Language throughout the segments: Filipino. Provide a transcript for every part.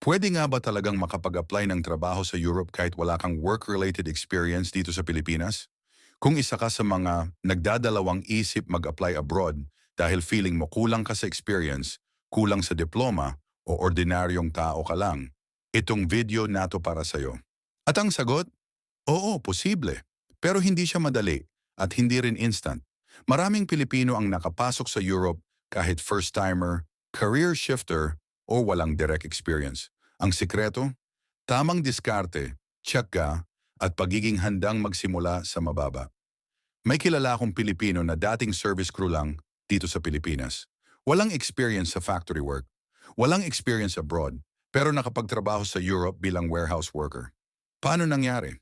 Pwede nga ba talagang makapag-apply ng trabaho sa Europe kahit wala kang work-related experience dito sa Pilipinas? Kung isa ka sa mga nagdadalawang isip mag-apply abroad dahil feeling mo kulang ka sa experience, kulang sa diploma, o ordinaryong tao ka lang, itong video nato para sa'yo. At ang sagot? Oo, posible. Pero hindi siya madali at hindi rin instant. Maraming Pilipino ang nakapasok sa Europe kahit first-timer, career shifter, o walang direct experience. Ang sikreto? Tamang diskarte, tiyaka, at pagiging handang magsimula sa mababa. May kilala akong Pilipino na dating service crew lang dito sa Pilipinas. Walang experience sa factory work, walang experience abroad, pero nakapagtrabaho sa Europe bilang warehouse worker. Paano nangyari?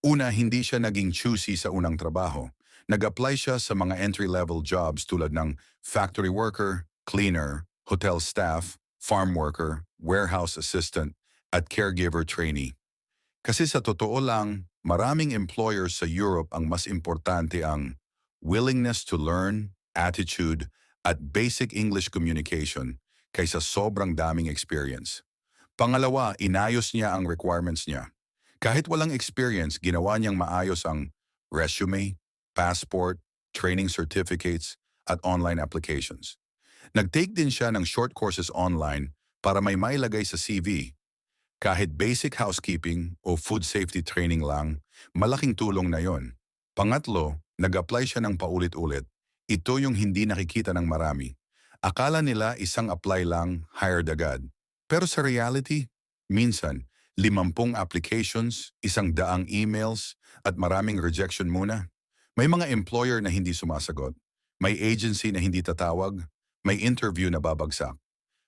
Una, hindi siya naging choosy sa unang trabaho. Nag-apply siya sa mga entry-level jobs tulad ng factory worker, cleaner, hotel staff, farm worker, warehouse assistant, at caregiver trainee. Kasi sa totoo lang, maraming employers sa Europe ang mas importante ang willingness to learn, attitude, at basic English communication kaysa sobrang daming experience. Pangalawa, inayos niya ang requirements niya. Kahit walang experience, ginawa niyang maayos ang resume, passport, training certificates, at online applications. Nag-take din siya ng short courses online para may mailagay sa CV. Kahit basic housekeeping o food safety training lang, malaking tulong na yon. Pangatlo, nag-apply siya ng paulit-ulit. Ito yung hindi nakikita ng marami. Akala nila isang apply lang, hired agad. Pero sa reality, minsan, 50 applications, 100 emails, at maraming rejection muna. May mga employer na hindi sumasagot. May agency na hindi tatawag. May interview na babagsak.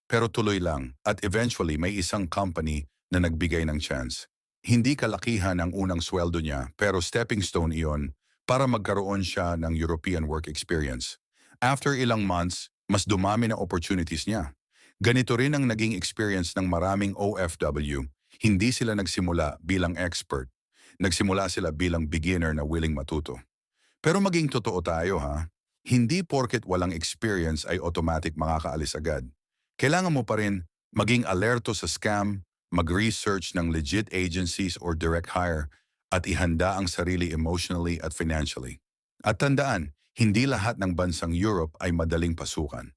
Pero tuloy lang at eventually may isang company na nagbigay ng chance. Hindi kalakihan ang unang sweldo niya pero stepping stone iyon para magkaroon siya ng European work experience. After ilang months, mas dumami na opportunities niya. Ganito rin ang naging experience ng maraming OFW. Hindi sila nagsimula bilang expert. Nagsimula sila bilang beginner na willing matuto. Pero maging totoo tayo ha, hindi porket walang experience ay automatic makakaalis agad. Kailangan mo pa rin maging alerto sa scam, mag-research ng legit agencies or direct hire, at ihanda ang sarili emotionally at financially. At tandaan, hindi lahat ng bansang Europe ay madaling pasukan.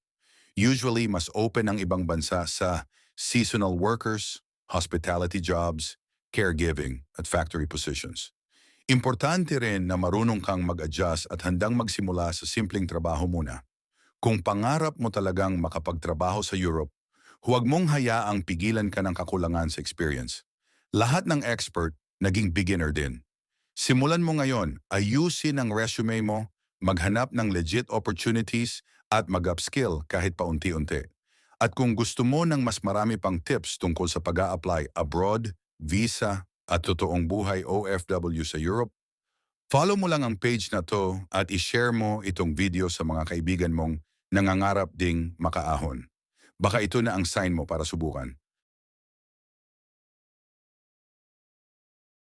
Usually, mas open ang ibang bansa sa seasonal workers, hospitality jobs, caregiving, at factory positions. Importante rin na marunong kang mag-adjust at handang magsimula sa simpleng trabaho muna. Kung pangarap mo talagang makapagtrabaho sa Europe, huwag mong hayaang pigilan ka ng kakulangan sa experience. Lahat ng expert, naging beginner din. Simulan mo ngayon, ayusin ang resume mo, maghanap ng legit opportunities at mag-upskill kahit paunti-unti. At kung gusto mo ng mas marami pang tips tungkol sa pag-a-apply abroad, visa, at totoong buhay OFW sa Europe, follow mo lang ang page na to at i-share mo itong video sa mga kaibigan mong nangangarap ding makaahon. Baka ito na ang sign mo para subukan.